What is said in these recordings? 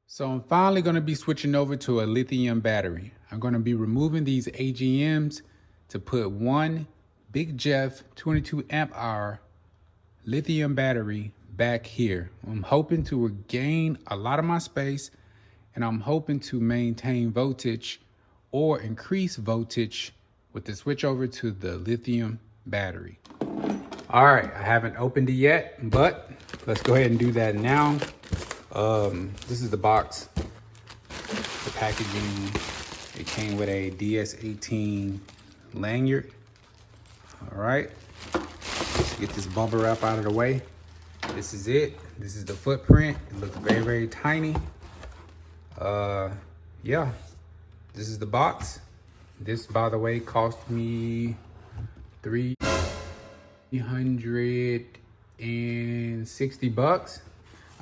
So I'm finally going to be switching over to a lithium battery. I'm going to be removing these AGMs to put one Big Jeff 22 amp hour lithium battery back here. I'm hoping to regain a lot of my space, and I'm hoping to maintain voltage or increase voltage with the switch over to the lithium battery. All right, I haven't opened it yet, but let's go ahead and do that now. This is the box, the packaging. It came with a DS18 lanyard. All right, let's get this bumper wrap out of the way. This is it. This is the footprint. It looks very, very tiny. Yeah, this is the box. This, by the way, cost me $360.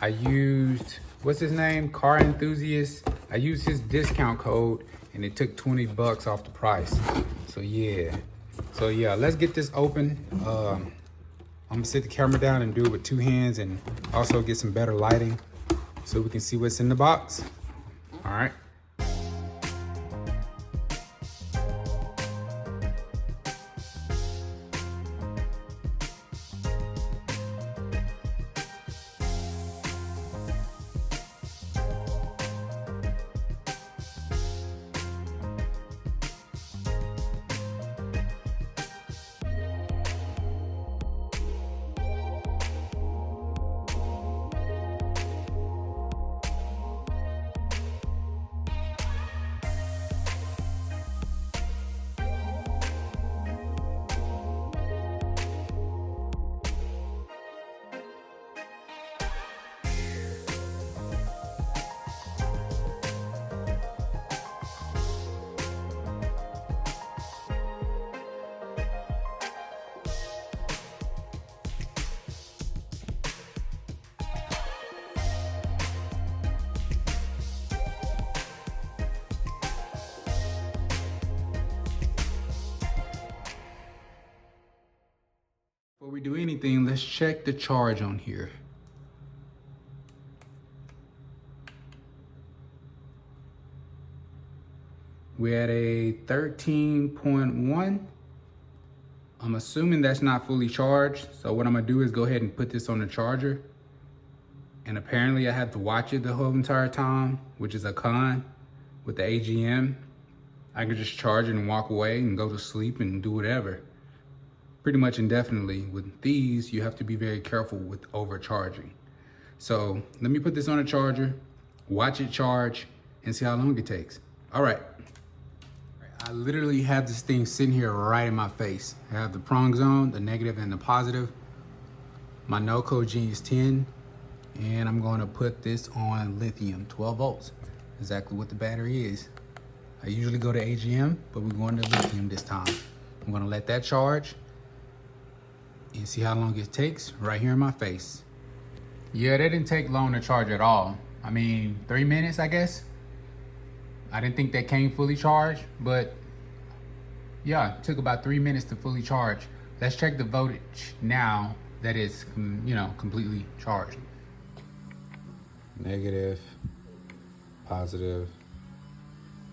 I used, what's his name? Car Enthusiast. I used his discount code and it took 20 bucks off the price. So yeah, let's get this open. I'm gonna sit the camera down and do it with two hands and also get some better lighting so we can see what's in the box. All right. Before we do anything, let's check the charge on here. We're at a 13.1. I'm assuming that's not fully charged. So what I'm gonna do is go ahead and put this on the charger. And apparently I have to watch it the whole entire time, which is a con with the AGM. I can just charge it and walk away and go to sleep and do whatever. Pretty much indefinitely. With these, you have to be very careful with overcharging. So let me put this on a charger, watch it charge, and see how long it takes. All right. I literally have this thing sitting here right in my face. I have the prongs on, the negative and the positive. My no code gene is 10, and I'm gonna put this on lithium, 12 volts. Exactly what the battery is. I usually go to AGM, but we're going to lithium this time. I'm gonna let that charge and see how long it takes right here in my face. Yeah, that didn't take long to charge at all. I mean, 3 minutes, I guess. I didn't think that came fully charged, but yeah, it took about 3 minutes to fully charge. Let's check the voltage now that it's, completely charged. Negative, positive.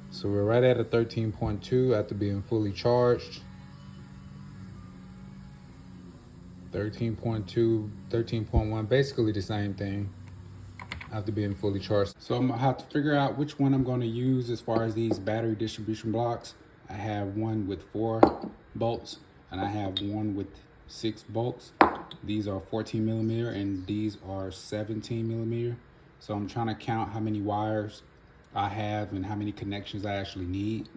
So we're right at a 13.2 after being fully charged. 13.2, 13.1, basically the same thing after being fully charged. So I'm gonna have to figure out which one I'm gonna use as far as these battery distribution blocks. I have one with 4 bolts and I have one with 6 bolts. These are 14 millimeter and these are 17 millimeter. So I'm trying to count how many wires I have and how many connections I actually need.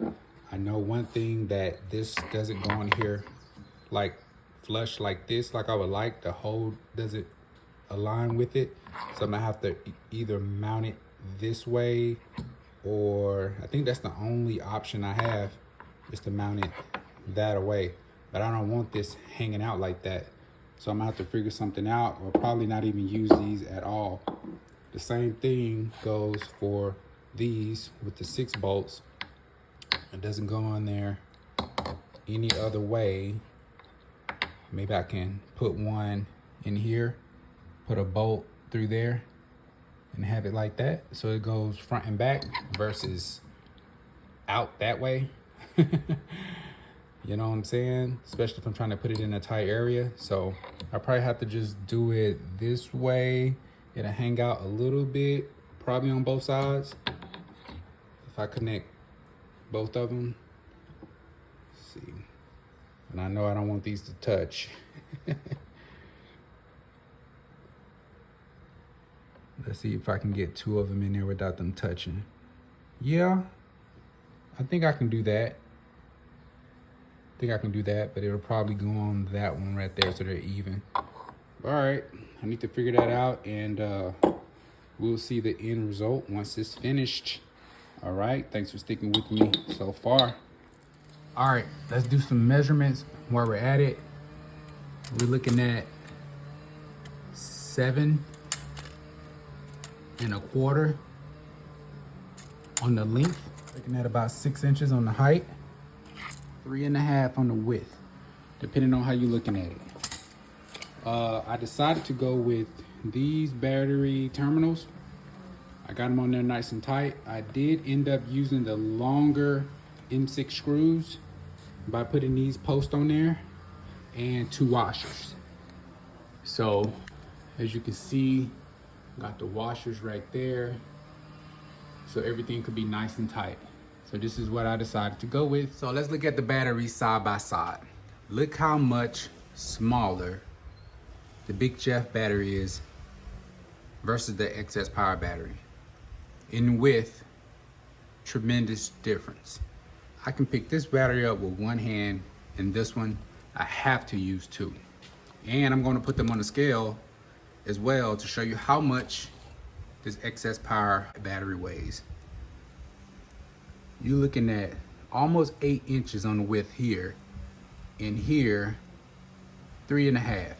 I know one thing, that this doesn't go in here like flush like this, like I would like. The hole doesn't align with it. So I'm gonna have to either mount it this way, or I think that's the only option I have, is to mount it that way. But I don't want this hanging out like that. So I'm gonna have to figure something out, or probably not even use these at all. The same thing goes for these with the 6 bolts. It doesn't go on there any other way. Maybe I can put one in here, put a bolt through there, and have it like that. So it goes front and back versus out that way. You know what I'm saying? Especially if I'm trying to put it in a tight area. So I probably have to just do it this way. It'll hang out a little bit, probably on both sides. If I connect both of them. Let's see. And I know I don't want these to touch. Let's see if I can get two of them in there without them touching. Yeah, I think I can do that. But it'll probably go on that one right there so they're even. All right, I need to figure that out, and we'll see the end result once it's finished. All right, thanks for sticking with me so far. All right, let's do some measurements while we're at it. We're looking at 7 1/4 on the length. Looking at about 6 inches on the height. 3 1/2 on the width, depending on how you're looking at it. I decided to go with these battery terminals. I got them on there nice and tight. I did end up using the longer M6 screws by putting these posts on there and 2 washers. So as you can see, got the washers right there. So everything could be nice and tight. So this is what I decided to go with. So let's look at the batteries side by side. Look how much smaller the Big Jeff battery is versus the excess power battery. In width, tremendous difference. I can pick this battery up with one hand, and this one I have to use 2. And I'm going to put them on the scale as well to show you how much this excess power battery weighs. You're looking at almost 8 inches on the width here, and here 3 1/2.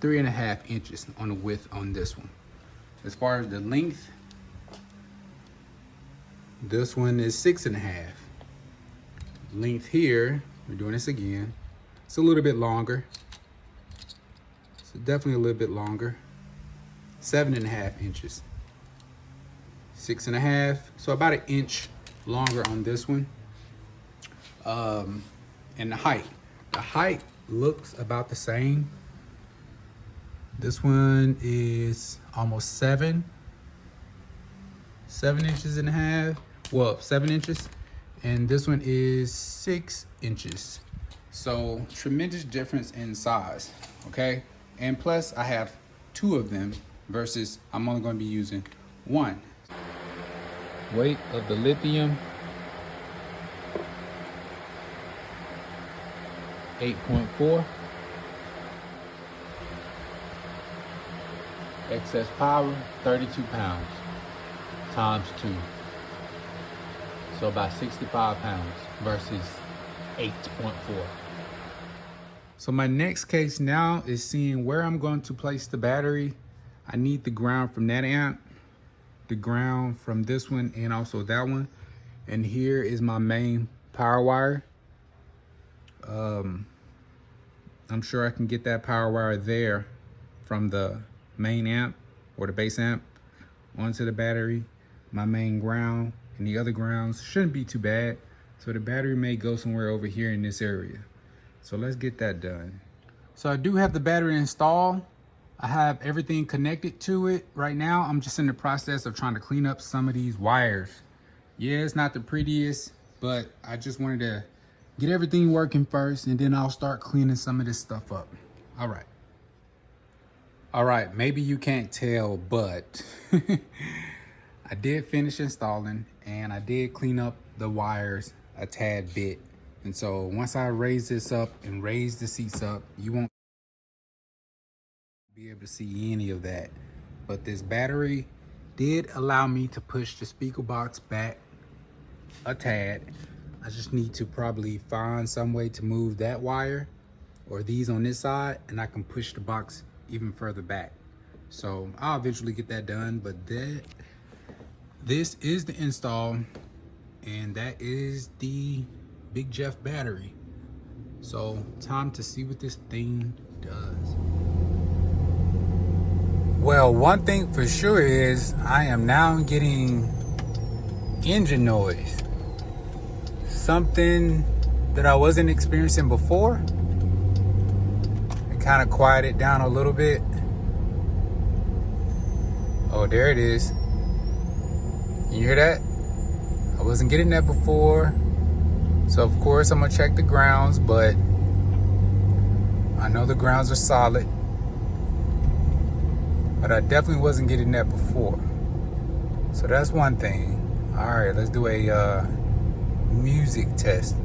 3 1/2 inches on the width on this one. As far as the length, this one is 6 1/2. Length here, we're doing this again, it's a little bit longer. So definitely a little bit longer. 7 1/2 inches. 6 1/2, so about 1 inch longer on this one. And the height looks about the same. This one is almost 7 inches and a half. Well, 7 inches, and this one is 6 inches. So tremendous difference in size, okay? And plus I have 2 of them versus I'm only going to be using 1. Weight of the lithium, 8.4. Excess power, 32 pounds times 2. So about 65 pounds versus 8.4. So my next case now is seeing where I'm going to place the battery. I need the ground from that amp, the ground from this one, and also that one. And here is my main power wire. I'm sure I can get that power wire there from the main amp or the base amp onto the battery. My main ground and the other grounds shouldn't be too bad. So the battery may go somewhere over here in this area. So let's get that done. So I do have the battery installed. I have everything connected to it right now. I'm just in the process of trying to clean up some of these wires. Yeah, it's not the prettiest, but I just wanted to get everything working first, and then I'll start cleaning some of this stuff up. All right, maybe you can't tell, but I did finish installing, and I did clean up the wires a tad bit. And so once I raise this up and raise the seats up, you won't be able to see any of that. But this battery did allow me to push the speaker box back a tad. I just need to probably find some way to move that wire or these on this side, and I can push the box even further back. So I'll eventually get that done, but this is the install, and that is the Big Jeff battery. So time to see what this thing does. Well, one thing for sure is I am now getting engine noise. Something that I wasn't experiencing before. It kind of quieted down a little bit. Oh, there it is. You hear that? I wasn't getting that before. So of course I'm gonna check the grounds, but I know the grounds are solid. But I definitely wasn't getting that before. So that's one thing. All right, let's do a music test.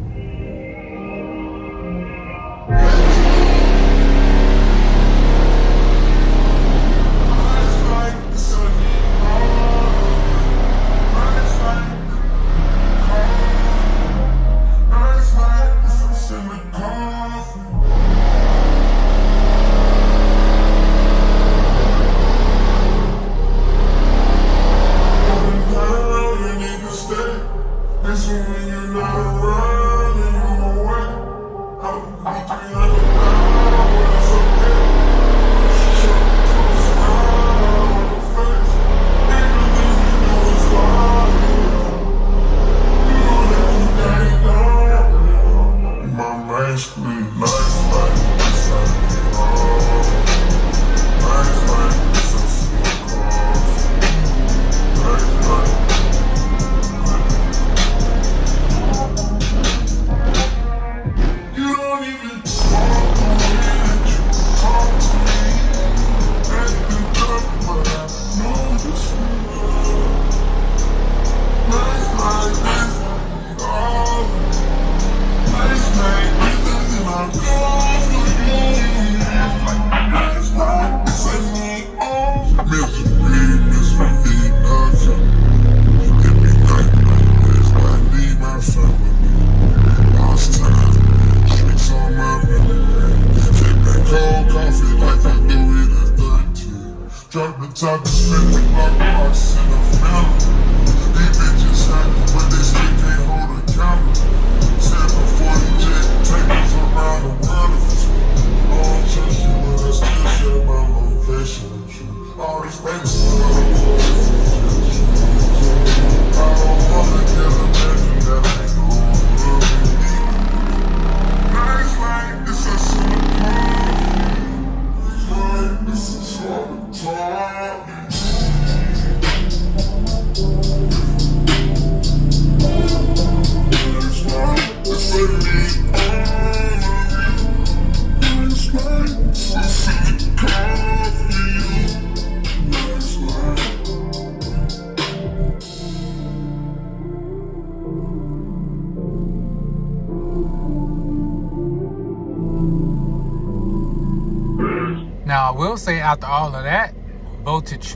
Now I will say after all of that, voltage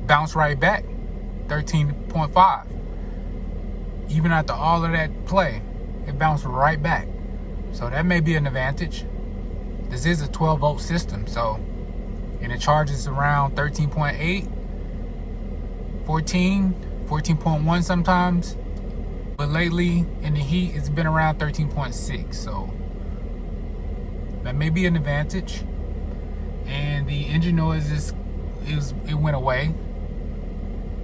bounced right back, 13.5. Even after all of that play, it bounced right back. So that may be an advantage. This is a 12 volt system, so, and it charges around 13.8, 14.1 sometimes. But lately in the heat, it's been around 13.6, so that may be an advantage. And the engine noise it went away,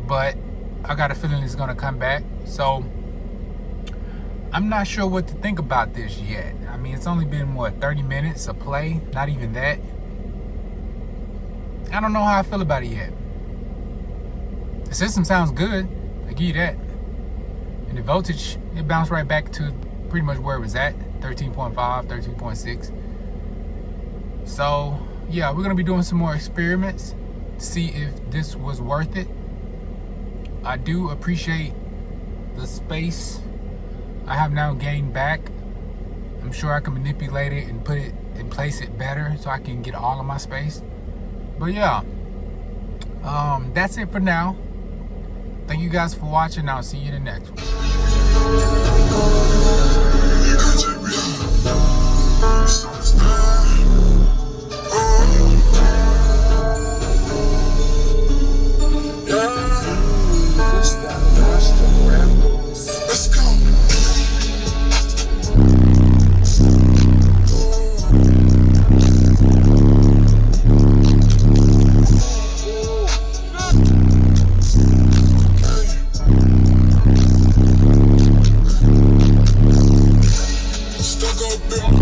but I got a feeling it's gonna come back. So I'm not sure what to think about this yet. I mean, it's only been what, 30 minutes of play, not even that. I don't know how I feel about it yet. The system sounds good, I give you that. And the voltage, it bounced right back to pretty much where it was at, 13.5, 13.6. So yeah, we're gonna be doing some more experiments to see if this was worth it. I do appreciate the space I have now gained back. I'm sure I can manipulate it and put it and place it better so I can get all of my space. But yeah, that's it for now. Thank you guys for watching. I'll see you in the next one. Let's go. I'm up there.